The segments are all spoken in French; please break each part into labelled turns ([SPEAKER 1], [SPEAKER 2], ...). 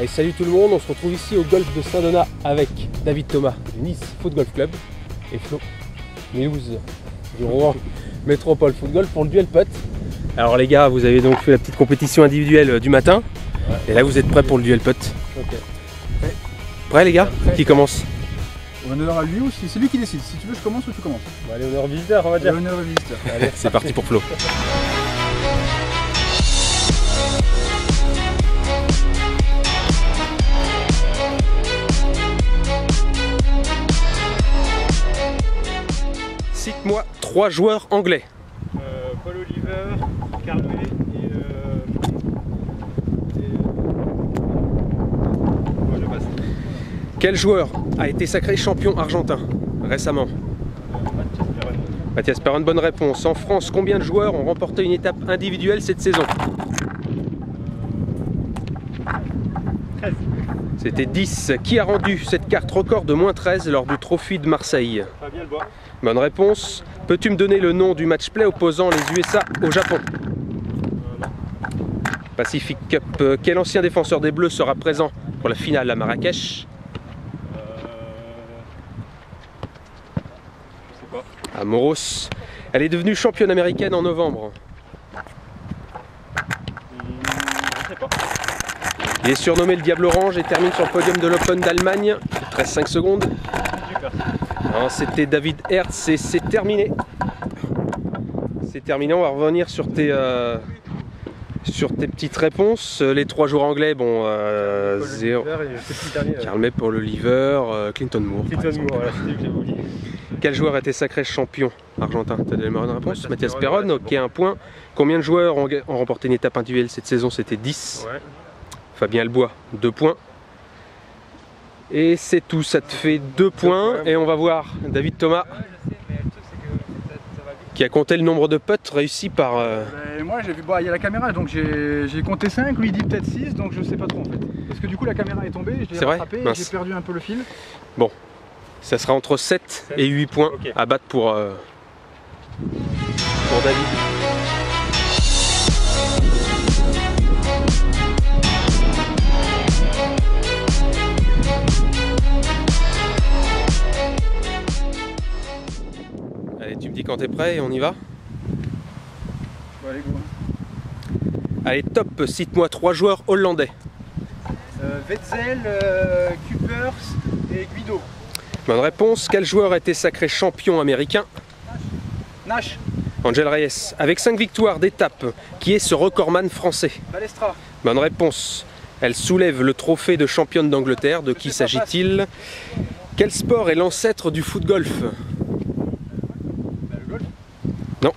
[SPEAKER 1] Allez, salut tout le monde, on se retrouve ici au golf de Saint-Donat avec David Thomas du Nice Foot Golf Club et Flo Milouz du Rouen Métropole Foot Golf pour le duel putt. Alors les gars, vous avez donc fait la petite compétition individuelle du matin, et là vous êtes prêts pour le duel putt.
[SPEAKER 2] Ok.
[SPEAKER 1] Prêts les gars? Qui commence?
[SPEAKER 2] Honneur à lui ou c'est lui qui décide. Si tu veux, je commence ou tu commences?
[SPEAKER 1] Allez, honneur visiteur on va dire.
[SPEAKER 2] Honneur visiteur.
[SPEAKER 1] Allez, c'est parti pour Flo. Cite-moi 3 joueurs anglais.
[SPEAKER 3] Paul Oliver, Carl May et bon, je passe.
[SPEAKER 1] Quel joueur a été sacré champion argentin récemment? Mathias Perron, bonne réponse. En France, combien de joueurs ont remporté une étape individuelle cette saison?
[SPEAKER 3] 13.
[SPEAKER 1] C'était 10. Qui a rendu cette carte record de -13 lors du Trophy de Marseille?
[SPEAKER 3] Fabien Lebois.
[SPEAKER 1] Bonne réponse. Peux-tu me donner le nom du match play opposant les USA au Japon? Pacific Cup. Quel ancien défenseur des Bleus sera présent pour la finale à Marrakech?
[SPEAKER 3] Je sais pas.
[SPEAKER 1] À Moros. Elle est devenue championne américaine en novembre.
[SPEAKER 3] Je sais pas.
[SPEAKER 1] Il est surnommé le Diable Orange et termine sur le podium de l'Open d'Allemagne. Il reste 5 secondes.
[SPEAKER 3] Super.
[SPEAKER 1] Non, c'était David Hertz et c'est terminé. C'est terminé, on va revenir sur tes petites réponses. Les 3 joueurs anglais, bon, 0. Carl May pour l'Oliver, Clinton Moore.
[SPEAKER 3] Clinton Moore, voilà, c'était lui que j'avais oublié.
[SPEAKER 1] Quel joueur était sacré champion argentin? T'as donné la bonne réponse? Mathias
[SPEAKER 3] Perron,
[SPEAKER 1] Perron, ok, 1 point. Combien de joueurs ont remporté une étape individuelle cette saison? C'était 10.
[SPEAKER 3] Ouais.
[SPEAKER 1] Fabien Lebois, 2 points. Et c'est tout, ça te fait 2 points. Et on va voir David Thomas qui a compté le nombre de putts réussis par...
[SPEAKER 2] Moi j'ai vu, bah, il y a la caméra donc j'ai compté 5, lui il dit peut-être 6 donc je sais pas trop en fait. Parce que du coup la caméra est tombée, je l'ai rattrapé et j'ai perdu un peu le fil.
[SPEAKER 1] Bon, ça sera entre 7 et 8 points à battre pour David. Allez, tu me dis quand t'es prêt et on y va?
[SPEAKER 2] Bon, allez, go.
[SPEAKER 1] Allez, top, cite-moi 3 joueurs hollandais.
[SPEAKER 2] Wetzel, Kuipers et Guido.
[SPEAKER 1] Bonne réponse. Quel joueur a été sacré champion américain?
[SPEAKER 2] Nash.
[SPEAKER 1] Angel Reyes. Avec 5 victoires d'étape, qui est ce recordman français?
[SPEAKER 2] Balestra.
[SPEAKER 1] Bonne réponse. Elle soulève le trophée de championne d'Angleterre. De qui s'agit-il? Quel sport est l'ancêtre du foot golf?
[SPEAKER 2] Le golf.
[SPEAKER 1] Non.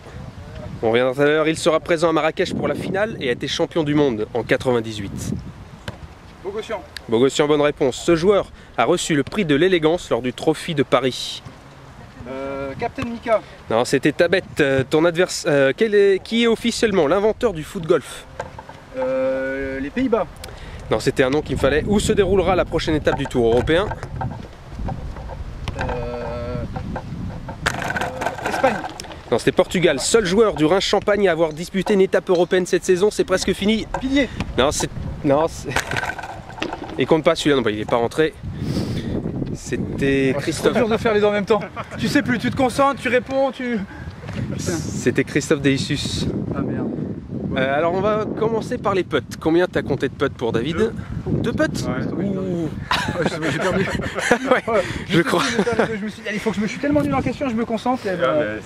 [SPEAKER 1] On reviendra tout à l'heure. Il sera présent à Marrakech pour la finale et a été champion du monde en 98.
[SPEAKER 2] Bogossian.
[SPEAKER 1] Bogossian, bonne réponse. Ce joueur a reçu le prix de l'élégance lors du Trophy de Paris.
[SPEAKER 2] Captain Mika.
[SPEAKER 1] Non, c'était Tabet, ton adversaire. Qui est officiellement l'inventeur du foot golf?
[SPEAKER 2] Les Pays-Bas.
[SPEAKER 1] Non, c'était un nom qu'il me fallait. Où se déroulera la prochaine étape du Tour européen?
[SPEAKER 2] Espagne.
[SPEAKER 1] Non, c'était Portugal. Seul joueur du Reims-Champagne à avoir disputé une étape européenne cette saison, c'est presque fini.
[SPEAKER 2] Pilier.
[SPEAKER 1] Non, c'est... Non, c'est... Et compte pas celui-là, non, bah, il n'est pas rentré. C'était Christophe.
[SPEAKER 2] C'est dur de faire les deux en même temps. Tu sais plus, tu te concentres, tu réponds, tu...
[SPEAKER 1] C'était Christophe Delissus.
[SPEAKER 2] Ah merde.
[SPEAKER 1] Alors on va commencer par les putts. Combien t'as compté de putts pour David? 2 putts?
[SPEAKER 2] Ouais.
[SPEAKER 1] Ouh.
[SPEAKER 2] J'ai perdu.
[SPEAKER 1] Ouais, je crois.
[SPEAKER 2] Je me suis dit, il faut que je suis tellement nul en question, je me concentre. Et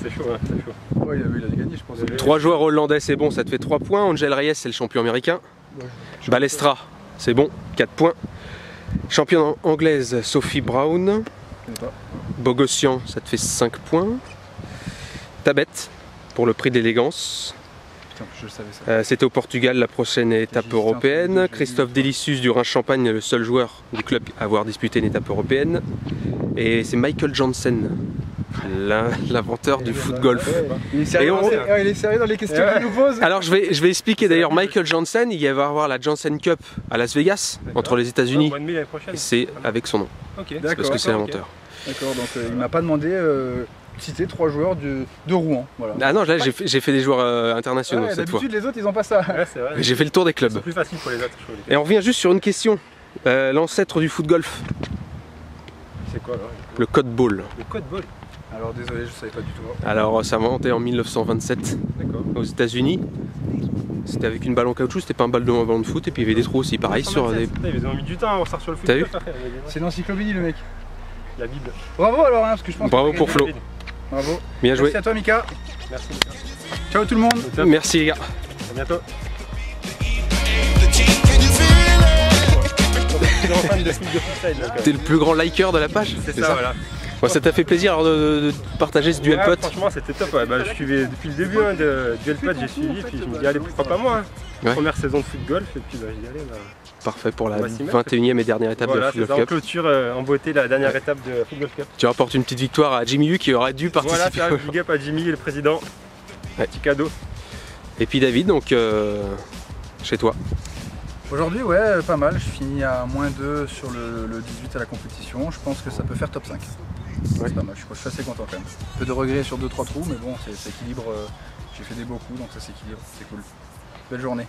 [SPEAKER 3] C'est chaud, hein, c'est chaud.
[SPEAKER 2] Ouais, il a gagné, je pense.
[SPEAKER 1] 3 joueurs hollandais, c'est bon, ça te fait 3 points. Angel Reyes, c'est le champion américain. Balestra, c'est bon, 4 points. Championne anglaise, Sophie Brown. Bogossian, ça te fait 5 points. Tabet, pour le prix d'élégance.
[SPEAKER 2] Je le savais ça.
[SPEAKER 1] C'était au Portugal, la prochaine étape européenne. Christophe Delissus du Reims-Champagne, le seul joueur du club à avoir disputé une étape européenne. Et c'est Michael Jansen, l'inventeur du foot golf.
[SPEAKER 2] Il est sérieux, il est sérieux dans les questions qu'il nous pose.
[SPEAKER 1] Alors je vais expliquer d'ailleurs. Michael Jansen, il va avoir la Jansen Cup à Las Vegas, entre les États-Unis, et c'est avec son nom, parce que c'est l'inventeur.
[SPEAKER 2] D'accord, donc il m'a pas demandé citer 3 joueurs de Rouen. Voilà.
[SPEAKER 1] Ah non, là j'ai fait des joueurs internationaux cette fois.
[SPEAKER 2] D'habitude les autres ils ont pas ça.
[SPEAKER 3] Ouais, c'est vrai.
[SPEAKER 1] J'ai fait le tour des clubs.
[SPEAKER 3] C'est plus facile pour les autres.
[SPEAKER 1] Et on revient juste sur une question L'ancêtre du foot golf.
[SPEAKER 3] C'est quoi alors?
[SPEAKER 1] Le code ball.
[SPEAKER 3] Le code ball.
[SPEAKER 2] Alors désolé, je savais pas du tout.
[SPEAKER 1] Alors ça a inventé en 1927 aux États-Unis. C'était avec une balle en caoutchouc, c'était pas un ballon de foot, et puis il y avait des trous aussi, pareil sur des...
[SPEAKER 3] Ils ont mis du temps à ressortir sur le foot.
[SPEAKER 1] T'as vu?
[SPEAKER 2] C'est l'encyclopédie le mec.
[SPEAKER 3] La Bible.
[SPEAKER 2] Bravo alors, hein, parce que je pense.
[SPEAKER 1] Bravo pour Flo.
[SPEAKER 2] Bravo.
[SPEAKER 1] Bien joué.
[SPEAKER 2] Merci à toi Mika.
[SPEAKER 3] Merci.
[SPEAKER 2] Ciao tout le monde.
[SPEAKER 1] Merci les gars.
[SPEAKER 3] À bientôt.
[SPEAKER 1] T'es le plus grand liker de la page?
[SPEAKER 3] C'est ça, voilà.
[SPEAKER 1] Bon, ça t'a fait plaisir alors, de partager ce duel
[SPEAKER 3] Ouais,
[SPEAKER 1] pote?
[SPEAKER 3] franchement c'était top, ouais. Bah, je suivais depuis le début hein, de duel pote, j'ai suivi, puis je me dis allez pourquoi pas moi hein.
[SPEAKER 1] Ouais.
[SPEAKER 3] Première saison de foot golf et puis bah, j'y allais là.
[SPEAKER 1] Parfait pour la
[SPEAKER 3] On va s'y mettre.
[SPEAKER 1] 21e et dernière étape
[SPEAKER 3] Voilà,
[SPEAKER 1] de la Foot
[SPEAKER 3] c'est ça,
[SPEAKER 1] Golf
[SPEAKER 3] on
[SPEAKER 1] Cup.
[SPEAKER 3] clôture en beauté la dernière étape de Foot Golf Cup.
[SPEAKER 1] Tu rapportes une petite victoire à Jimmy Hu qui aurait dû participer.
[SPEAKER 3] Voilà, c'est un big up à Jimmy, le président.
[SPEAKER 1] Ouais.
[SPEAKER 3] Petit cadeau.
[SPEAKER 1] Et puis David, donc chez toi.
[SPEAKER 2] Aujourd'hui, ouais, pas mal. Je finis à -2 sur le 18 à la compétition. Je pense que ça peut faire top 5. Ouais. C'est pas mal, je suis assez content quand même. Un peu de regrets sur 2-3 trous, mais bon, ça équilibre. J'ai fait des beaux coups, donc ça s'équilibre. C'est cool. Belle journée.